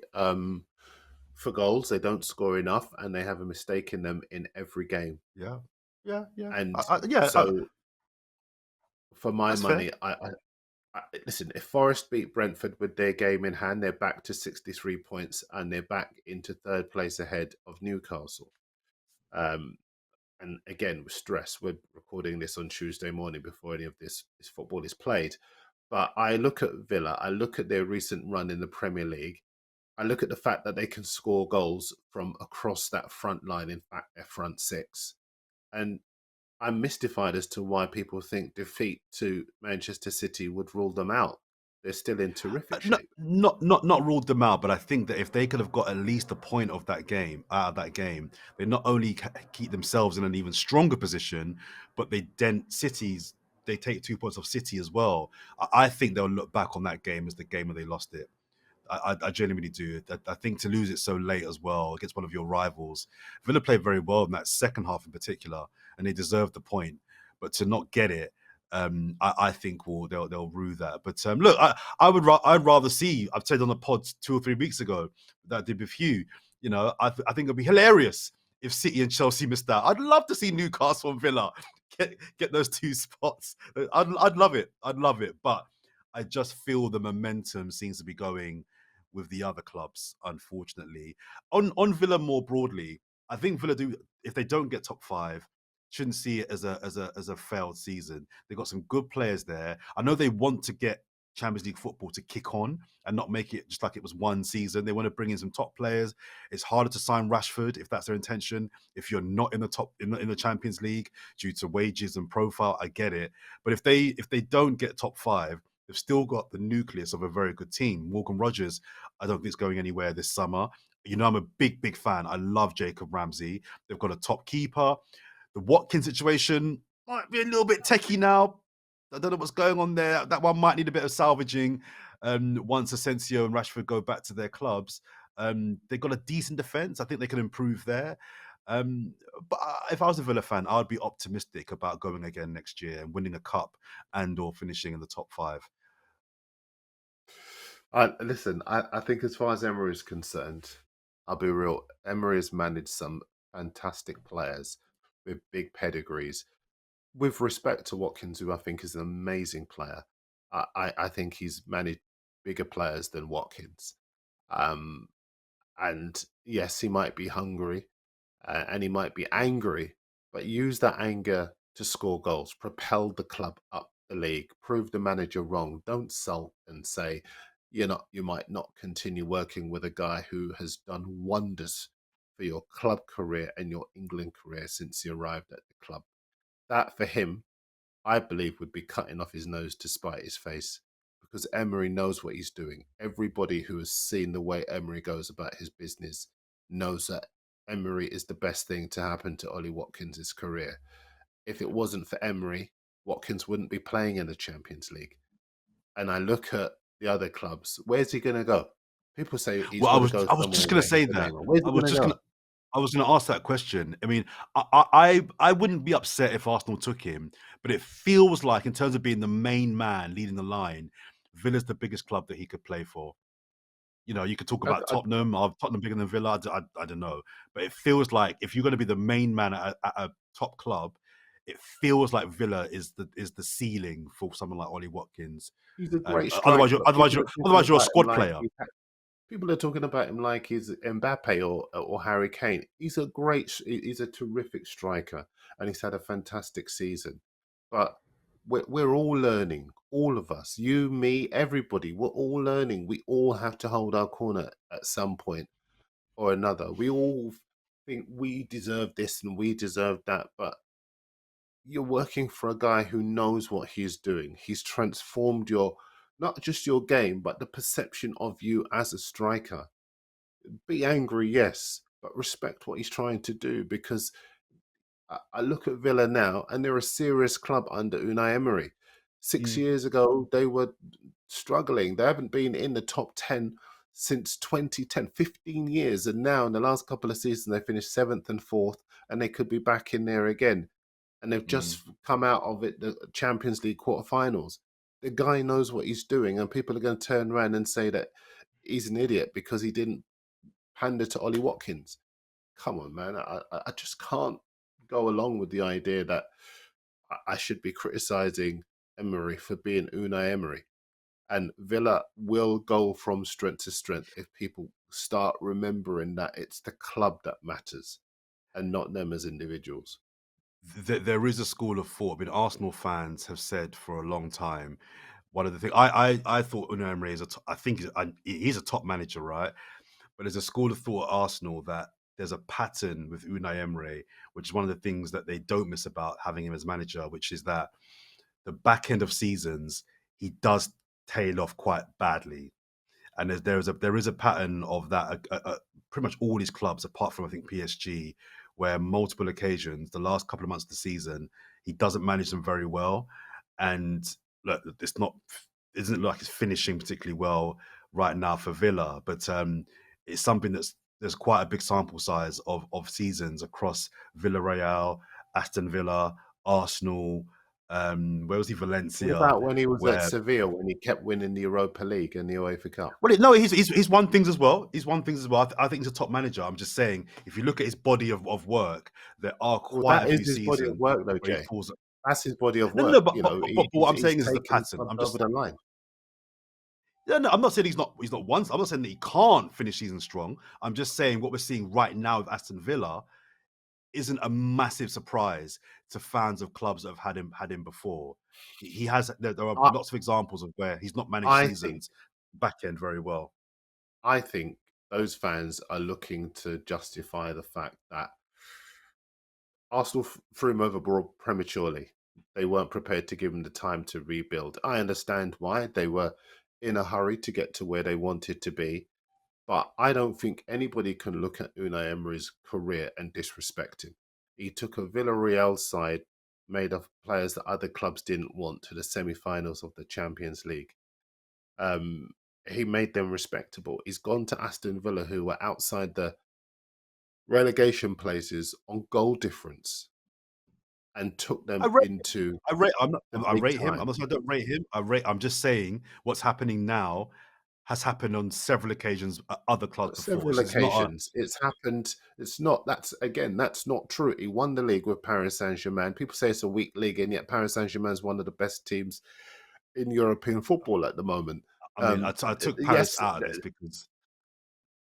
for goals. They don't score enough, and they have a mistake in them in every game. Yeah, yeah, yeah, And yeah. so, for my That's fair. money, I listen. If Forest beat Brentford with their game in hand, they're back to 63 points, and they're back into third place ahead of Newcastle. Um, and again, with stress, we're recording this on Tuesday morning before any of this football is played. But I look at Villa. I look at their recent run in the Premier League. I look at the fact that they can score goals from across that front line, in fact, their front six. And I'm mystified as to why people think defeat to Manchester City would rule them out. They're still in terrific No, shape. not ruled them out, but I think that if they could have got at least a point of that game out of that game, they not only keep themselves in an even stronger position, but they dent City's. They take 2 points off City as well. I think they'll look back on that game as the game where they lost it. I genuinely do. I think to lose it so late as well against one of your rivals, Villa played very well in that second half in particular, and they deserved the point. But to not get it, I think they'll rue that. But look, I'd rather see. I've said on the pod 2 or 3 weeks ago that I did with you. I think it'd be hilarious if City and Chelsea missed out. I'd love to see Newcastle and Villa get those 2 spots. I'd love it. I'd love it. But I just feel the momentum seems to be going with the other clubs, unfortunately. On Villa more broadly, I think Villa do, if they don't get top 5, shouldn't see it as a failed season. They've got some good players there. I know they want to get Champions League football to kick on and not make it just like it was one season. They want to bring in some top players. It's harder to sign Rashford if that's their intention. If you're not in the top in the Champions League due to wages and profile, I get it. But if they don't get top 5, they've still got the nucleus of a very good team. Morgan Rogers, I don't think is going anywhere this summer. I'm a big fan. I love Jacob Ramsey. They've got a top keeper. The Watkins situation might be a little bit techie now. I don't know what's going on there. That one might need a bit of salvaging once Asensio and Rashford go back to their clubs. They've got a decent defense. I think they can improve there. Um, but if I was a Villa fan, I'd be optimistic about going again next year and winning a cup and/or finishing in the top five. Listen, I think as far as Emery is concerned, I'll be real. Emery has managed some fantastic players with big pedigrees. With respect to Watkins, who I think is an amazing player, I think he's managed bigger players than Watkins. Um, and yes, he might be hungry and he might be angry, but use that anger to score goals, propel the club up the league, prove the manager wrong. Don't sulk and say you might not continue working with a guy who has done wonders for your club career and your England career since he arrived at the club. That for him, I believe, would be cutting off his nose to spite his face because Emery knows what he's doing. Everybody who has seen the way Emery goes about his business knows that Emery is the best thing to happen to Ollie Watkins' career. If it wasn't for Emery, Watkins wouldn't be playing in the Champions League. And I look at the other clubs, where's he going to go? People say he's Well, got to go I was somewhere just gonna where he's say the that. name. Where's I he was going to just go? gonna I was gonna ask that question. I mean, I wouldn't be upset if Arsenal took him, but it feels like in terms of being the main man leading the line, Villa's the biggest club that he could play for. You know, you could talk I, about I, Tottenham. Are Tottenham bigger than Villa? I don't know, but it feels like if you're going to be the main man at a top club, it feels like Villa is the ceiling for someone like Ollie Watkins. he's a great Otherwise, striker. People are talking you're a about him squad like player. people are talking about him like he's Mbappe or Harry Kane. He's a terrific striker, and he's had a fantastic season. But we're all learning, all of us, you, me, everybody. We're all learning. We all have to hold our corner at some point or another. We all think we deserve this and we deserve that, but you're working for a guy who knows what he's doing. He's transformed your not just your game, but the perception of you as a striker. Be angry, yes, but respect what he's trying to do because I look at Villa now and they're a serious club under Unai Emery. 6 years ago, they were struggling. They haven't been in the top 10 since 2010, 15 years. And now, in the last couple of seasons, they finished seventh and fourth, and they could be back in there again. And they've Mm. just come out of it, the Champions League quarterfinals. The guy knows what he's doing, and people are going to turn around and say that he's an idiot because he didn't pander to Ollie Watkins. Come on, man. I just can't go along with the idea that I should be criticizing Emery for being Unai Emery. And Villa will go from strength to strength if people start remembering that it's the club that matters and not them as individuals. There is a school of thought. I mean, Arsenal fans have said for a long time. One of the things I thought Unai Emery is I think he's a top manager, right? But there's a school of thought at Arsenal that there's a pattern with Unai Emery, which is one of the things that they don't miss about having him as manager, which is that the back end of seasons he does tail off quite badly, and there is a pattern of that. Pretty much all these clubs, apart from I think PSG, where multiple occasions, the last couple of months of the season, he doesn't manage them very well, and look, it's not isn't like it's finishing particularly well right now for Villa, but it's something that's there's quite a big sample size of seasons across Villarreal, Aston Villa, Arsenal. Where was he? What Valencia, about when he was at where Sevilla when he kept winning the Europa League and the UEFA Cup? well, no, he's won things as well. He's won things as well. I think he's a top manager. I'm just saying, if you look at his body of work, there are Well, quite a that is few his body of seasons work, though, where he Jay. falls. That's his body of No, no, no. work. You know, But what I'm he's saying is the taken pattern. clubs over the line. Yeah, no, I'm not saying he's not once. I'm not saying that he can't finish season strong. I'm just saying what we're seeing right now with Aston Villa isn't a massive surprise to fans of clubs that have had him before. He has. There are I, lots of examples of where he's not managed I think seasons back end very well. I think those fans are looking to justify the fact that Arsenal threw him overboard prematurely. They weren't prepared to give him the time to rebuild. I understand why. They were in a hurry to get to where they wanted to be. But I don't think anybody can look at Unai Emery's career and disrespect him. He took a Villarreal side made of players that other clubs didn't want to the semi-finals of the Champions League. Um, he made them respectable. He's gone to Aston Villa, who were outside relegation places on goal difference and took I them rate into I rate I'm not the I big rate him. time. I'm not saying I don't rate him. I'm just saying what's happening now has happened on several occasions at other clubs before. Several This is not a occasions it's happened. It's not that's not true. He won the league with Paris Saint-Germain. People say it's a weak league, and yet Paris Saint-Germain is one of the best teams in European football at the moment. I mean, I took Paris Yes, out of this because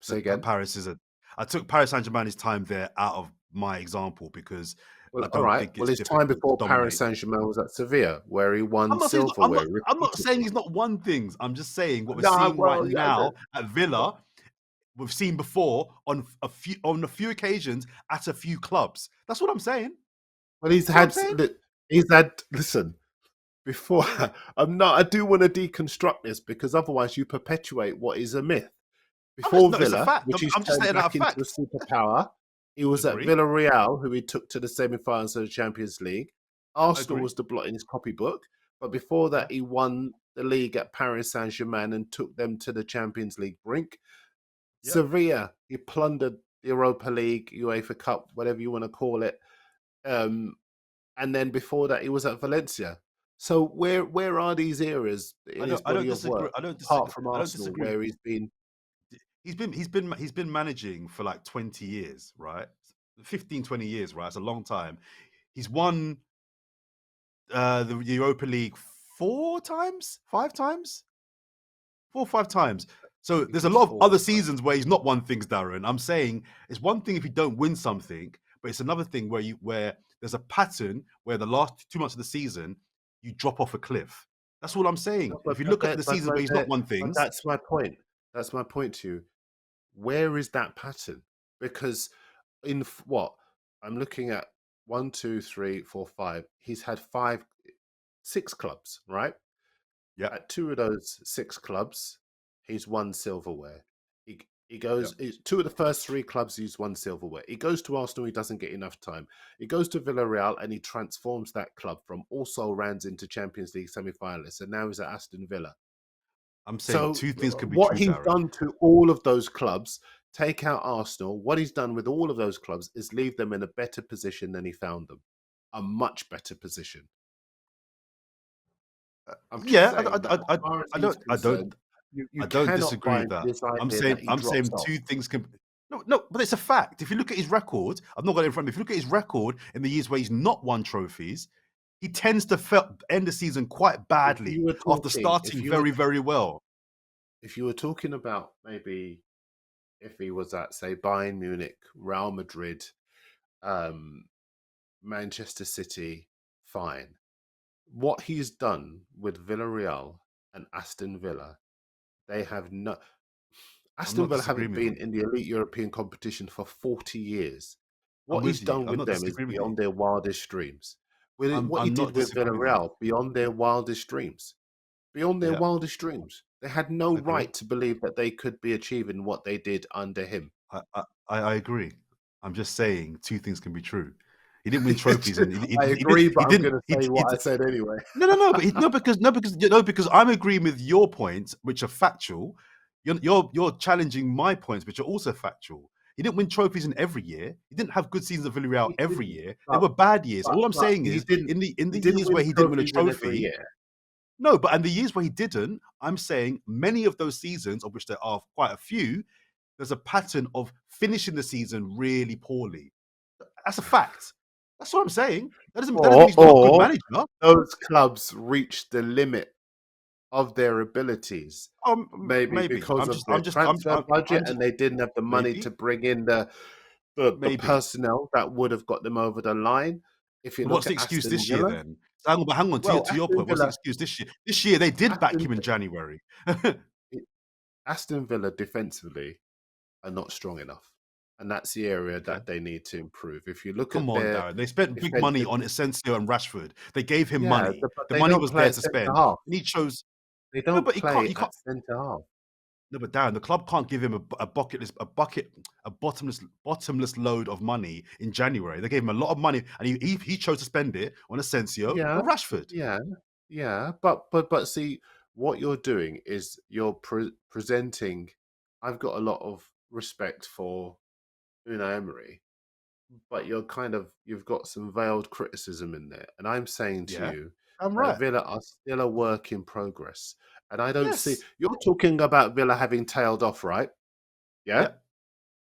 say again. Paris is a I took Paris Saint-Germain's time there out of my example because Well, I all don't right. think Well, it's his time difficult to before Paris dominate. Saint-Germain was at Sevilla, where he I'm won not saying he's not, I'm not silverware I'm not saying repeatedly. he's not won things. I'm just saying what we're No, seeing right well, yeah, now at Villa, we've seen before on a few occasions at a few clubs. That's what I'm saying. well, That's what I'm saying. he's had. Listen, before I'm not. I do want to deconstruct this because otherwise you perpetuate what is a myth. Before It's a Villa, fact. which he's I'm just turned saying out back of into a fact. superpower, he was at Agree. Villarreal, who he took to the semi-finals of the Champions League. Arsenal Agree. was the blot in his copybook, but before Yeah. that, he won the league at Paris Saint-Germain and took them to the Champions League brink. Yeah. Sevilla, he plundered the Europa League, UEFA Cup, whatever you want to call it. And then before that, he was at Valencia. So where are these eras in his I don't body of disagree. work, apart from I don't Arsenal, disagree. where he's been? He's been managing for like 20 years, right? 15, 20 years, right? It's a long time. He's won the Europa League 4 times, 5 times, 4 or 5 times. So I think there's a it's lot of four. other seasons where he's not won things, Darren. I'm saying it's one thing if you don't win something, but it's another thing where there's a pattern where the last 2 months of the season you drop off a cliff. That's all I'm saying. No, If you look at the seasons where he's not won but things, that's my point. That's my point to you. Where is that pattern? Because what I'm looking at, 1, 2, 3, 4, 5. He's had 6 clubs, right? yeah, At 2 of those 6 clubs, he's won silverware. He yeah. goes 2 of the first 3 clubs he's won silverware. He goes to Arsenal, he doesn't get enough time. He goes to Villarreal and he transforms that club from also runs into Champions League semi-finalists, and now he's at Aston Villa. I'm saying So two things can be what true, he's Darren. done to all of those clubs, take out Arsenal, what he's done with all of those clubs is leave them in a better position than he found them. A much better position. I'm just Yeah, saying that as far as he's concerned, you I don't cannot disagree buy with into that. this idea that he I'm drops saying off. two things can. No, but it's a fact. If you look at his record, I've not got it in front of me. If you look at his record in the years where he's not won trophies, he tends to end the season quite If you badly were after talking, starting very, very well. if you were talking about maybe if he was at say Bayern Munich, Real Madrid, um, Manchester City, fine. What he's done with Villarreal and Aston Villa, they have no. I'm Aston not Villa disagreeing haven't with been you. in the elite European competition for 40 years. I'm What he's with you. done I'm with not them is disagreeing with you. beyond their wildest dreams. With what he I'm did not with disagreeing with you. Villarreal, beyond their wildest dreams. Beyond their Yeah, wildest dreams. They had no agree. right to believe that they could be achieving what they did under him. I agree. I'm just saying two things can be true. He didn't win trophies, and I agree, but I'm going to say he what I said anyway. no, but because I'm agreeing with your points, which are factual. You're challenging my points, which are also factual. He didn't win trophies in every year. He didn't have good seasons of Villarreal He every didn't, year. There were bad years. All I'm but saying is, in he the didn't years where win he didn't win a trophies in every trophy, year. no, but in the years where he didn't, I'm saying many of those seasons, of which there are quite a few, there's a pattern of finishing the season really poorly. That's a fact. That's what I'm saying. That doesn't mean he's not a good Or manager. those clubs reached the limit of their abilities, maybe Maybe. because of their transfer budget, I'm just and they didn't have the money to maybe, bring in the maybe. personnel that would have got them over the line. If you So look what's the at excuse Aston this year Villa, then? So hang on. well, To your point, what's the excuse this year? This year they did back Aston, him in January. Aston Villa defensively are not strong enough, and that's the area Okay. that they need to improve. If you look Come at on, their Darren. They spent big money defensive, on Asensio and Rashford. They gave him yeah, money. but The they money don't was play there at to centre spend. half. And he chose. They No, don't but play you at can't. centre half. No, but Darren, the club can't give him a bottomless load of money in January. They gave him a lot of money, and he chose to spend it on Asensio Yeah, or Rashford. yeah, yeah. But see, what you're doing is you're presenting. I've got a lot of respect for Unai Emery, but you've got some veiled criticism in there. And I'm saying to Yeah, you I'm that right. Villa are still a work in progress. And I don't see, Yes. you're talking about Villa having tailed off, right? Yeah? Yeah.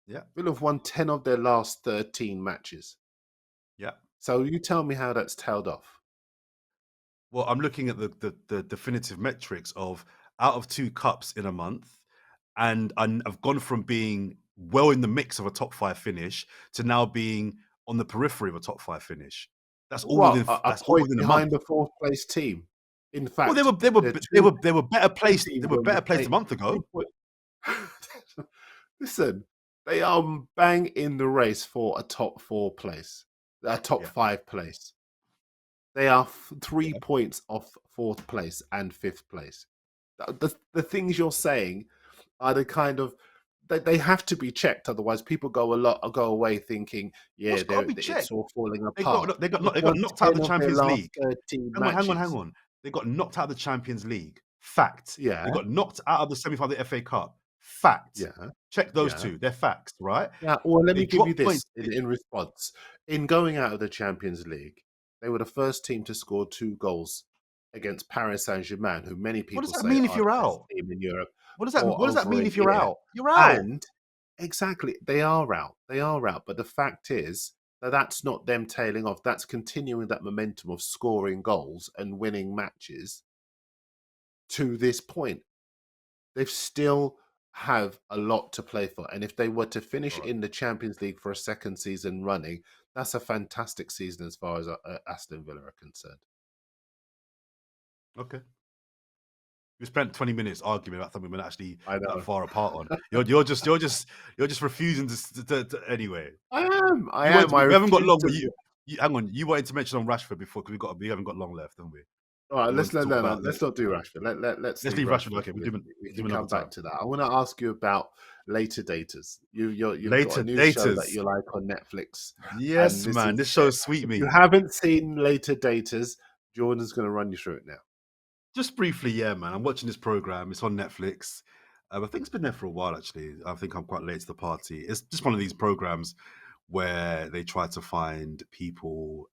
Yeah. Villa have won 10 of their last 13 matches. Yeah. So you tell me how that's tailed off. Well, I'm looking at the definitive metrics of out of 2 cups in a month, and I've gone from being well in the mix of a top 5 finish to now being on the periphery of a top 5 finish. That's all What? within A that's all point within a month. behind the fourth place team. In Well, fact, the they were better two placed. They teams were on the better placed a state. month ago. 2 point. Listen, they are bang in the race for a top 4 place, a top Yeah. 5 place. They are 3 Yeah. points off 4th place and 5th place. The things you're saying are the kind of they have to be checked. Otherwise, people go away thinking, yeah, What's got to be it's checked? all falling They apart. got they got They've they got won knocked out of 10 the of their Champions last League. 13 Hang matches. on. They got knocked out of the Champions League. Fact. Yeah, They got knocked out of the semi-final of the FA Cup. Fact. yeah, Check those yeah. two. They're facts, right? Yeah, well, let They me give you dropped points. this in response. In going out of the Champions League, they were the first team to score 2 goals against Paris Saint-Germain, who many What does people that say mean if are the you're best out? team in Europe for What does that over mean a if you're year. out? You're out. And exactly, they are out. They are out. But the fact is that that's not them tailing off. That's continuing that momentum of scoring goals and winning matches to this point. They've still have a lot to play for. And if they were to finish All right. in the Champions League for a second season running, that's a fantastic season as far as Aston Villa are concerned. Okay. We spent 20 minutes arguing about something we're not actually I that know. far apart on. You're just refusing anyway. I am. I You am. wanted I we haven't got refuse long, to. but you hang on. You wanted to mention on Rashford before because we haven't got long left, haven't we? All right, You wanted to talk about let's not do Rashford. Let's let's leave leave Rashford. Rashford. Okay, We do can him another come back time. to that. I want to ask you about later daters. You've got a Later new show that daters. you like on Netflix, and Yes, this man. is This show's sweet if you meat. haven't seen later daters, Jordan's going to run you through it now. Just briefly, yeah, man. I'm watching this program. It's on Netflix. I think it's been there for a while, actually. I think I'm quite late to the party. It's just one of these programs where they try to find people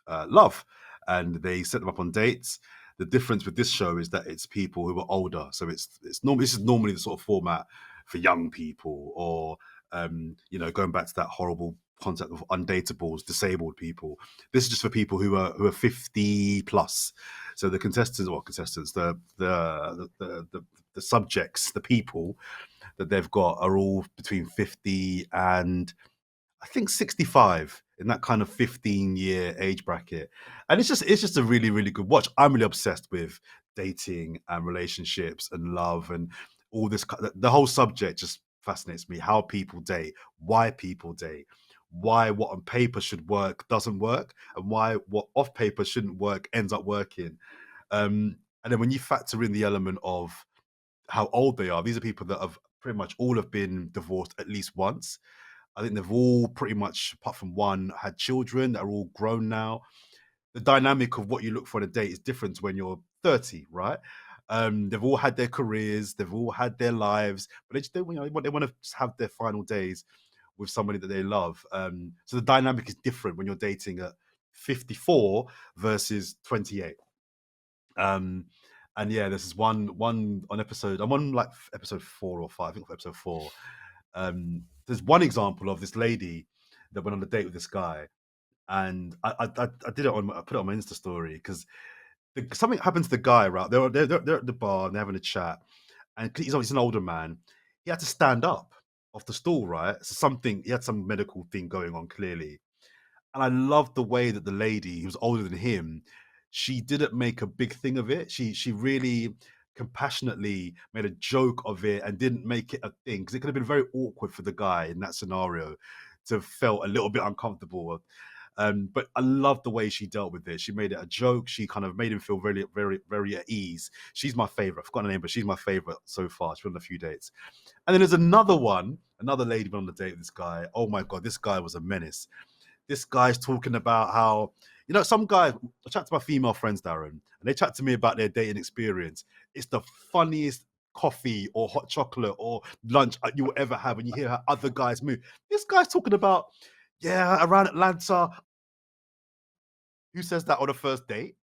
love, and they set them up on dates. The difference with this show is that it's people who are older, so it's normal. This is normally the sort of format for young people, or going back to that horrible concept of undateables, disabled people. This is just for people who are 50 plus. So the contestants, the subjects, the people that they've got are all between 50 and I think 65, in that kind of 15-year age bracket. And it's just a really, really good watch. I'm really obsessed with dating and relationships and love and all this. The whole subject just fascinates me. How people date, why people date, why what on paper should work doesn't work, and why what off paper shouldn't work ends up working. And then when you factor in the element of how old they are, these are people that have pretty much all have been divorced at least once. I think they've all pretty much, apart from one, had children that are all grown now. The dynamic of what you look for in a date is different when you're 30, right? They've all had their careers, they've all had their lives, but they want to have their final days with somebody that they love. So the dynamic is different when you're dating at 54 versus 28. Um, and yeah, this is one on episode. I'm on like episode 4 or 5. I think episode 4. There's one example of this lady that went on a date with this guy, and I did it on I put it on my Insta story because something happened to the guy. Right, they're at the bar and they're having a chat, and he's obviously an older man. He had to stand up off the stool, right? So he had some medical thing going on clearly, and I loved the way that the lady who was older than him, she didn't make a big thing of it. She really compassionately made a joke of it and didn't make it a thing because it could have been very awkward for the guy in that scenario to have felt a little bit uncomfortable. But I love the way she dealt with it. She made it a joke. She kind of made him feel very, very, very at ease. She's my favorite. I've forgotten her name, but she's my favorite so far. She's been on a few dates. And then there's another lady went on the date with this guy. Oh my God, this guy was a menace. This guy's talking about how, some guy, I chat to my female friends, Darren, and they chat to me about their dating experience. It's the funniest coffee or hot chocolate or lunch you will ever have, and you hear how other guys move. This guy's talking about, yeah, around Atlanta. Who says that on a first date?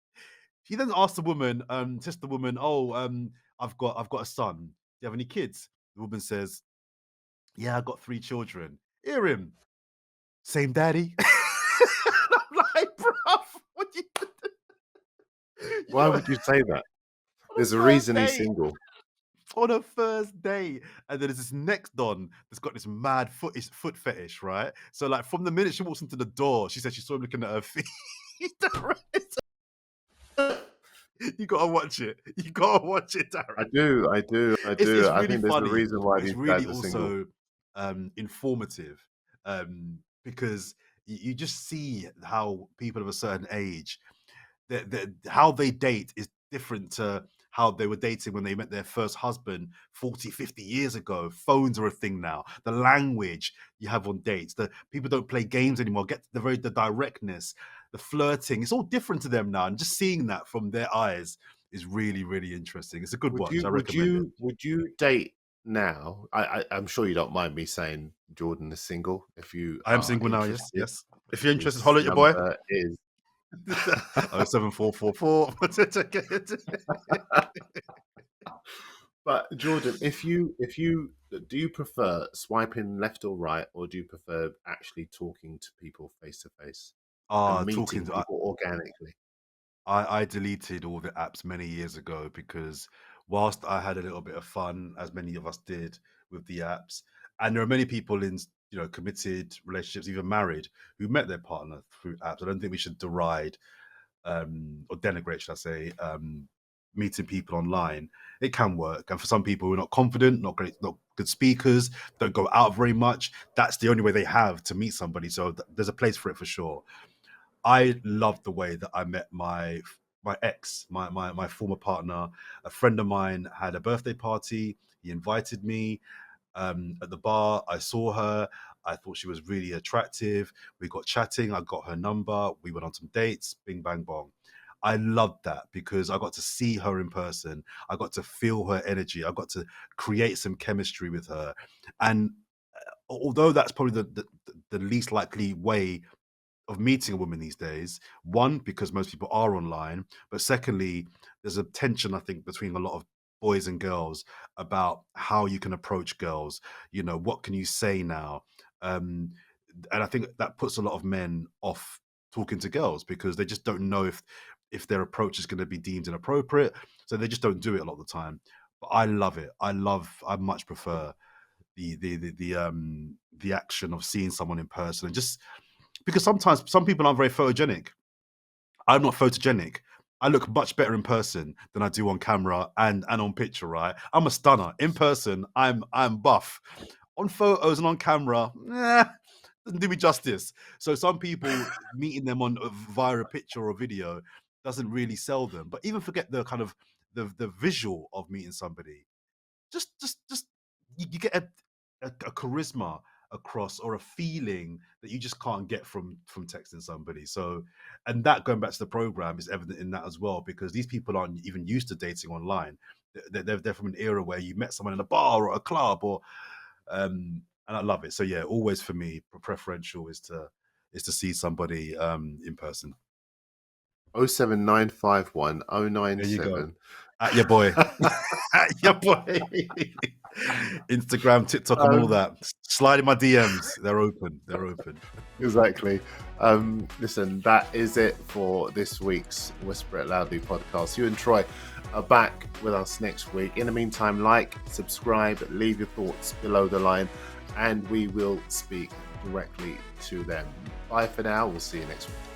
He then asks the woman, says to the woman, "Oh, I've got a son. Do you have any kids?" The woman says, "Yeah, I got 3 children." Hear him. Same daddy. I'm like, bruv, what you Why got would you say that? on a There's a first reason he's date? single. On a first day, and then there's this next don that's got this mad foot fetish, right? So like from the minute she walks into the door, she said she saw him looking at her feet. You gotta watch it. You gotta watch it, I Darren. do. It's I really think there's a funny, reason why but it's these really guys are single. also informative, because you just see how people of a certain age, how they date is different to how they were dating when they met their first husband 40, 50 years ago. Phones are a thing now. The language you have on dates, the people don't play games anymore, get the directness, the flirting. It's all different to them now. And just seeing that from their eyes is really, really interesting. It's a good Would watch. you I would recommend it. you would you date now? I'm sure you don't mind me saying Jordan is single. If you I am are single now, yes, interested, yes. If you're interested, his holler at your boy. number is 07444. But Jordan, if you do you prefer swiping left or right, or do you prefer actually talking to people face to face and Talking meeting to people organically? I deleted all the apps many years ago because whilst I had a little bit of fun, as many of us did with the apps, and there are many people in committed relationships, even married, who met their partner through apps. I don't think we should deride or denigrate, should I say, meeting people online. It can work, and for some people who are not confident, not great, not good speakers, don't go out very much, that's the only way they have to meet somebody. So there's a place for it for sure. I loved the way that I met my ex, my former partner. A friend of mine had a birthday party. He invited me at the bar. I saw her. I thought she was really attractive. We got chatting. I got her number. We went on some dates. Bing, bang, bong. I loved that because I got to see her in person. I got to feel her energy. I got to create some chemistry with her. And although that's probably the least likely way of meeting a woman these days. One, because most people are online, but secondly, there's a tension, I think, between a lot of boys and girls about how you can approach girls. What can you say now? And I think that puts a lot of men off talking to girls because they just don't know if their approach is going to be deemed inappropriate, so they just don't do it a lot of the time. But I love it. I much prefer the action of seeing someone in person, and just because sometimes some people aren't very photogenic. I'm not photogenic. I look much better in person than I do on camera and on picture, right? I'm a stunner. In person, I'm buff. On photos and on camera, doesn't do me justice. So some people meeting them on via a picture or a video doesn't really sell them. But even forget the kind of the visual of meeting somebody. Just you get a charisma across, or a feeling that you just can't get from texting somebody. So, and that, going back to the program, is evident in that as well, because these people aren't even used to dating online. They're from an era where you met someone in a bar or a club, or and I love it. So yeah, always for me, preferential is to see somebody in person. 07951 There you go. 097. At your boy. At your boy. Instagram, TikTok, and all that. Slide in my DMs. They're open. They're open. Exactly. Listen, that is it for this week's Whisper It Loudly podcast. You and Troy are back with us next week. In the meantime, like, subscribe, leave your thoughts below the line, and we will speak directly to them. Bye for now. We'll see you next week.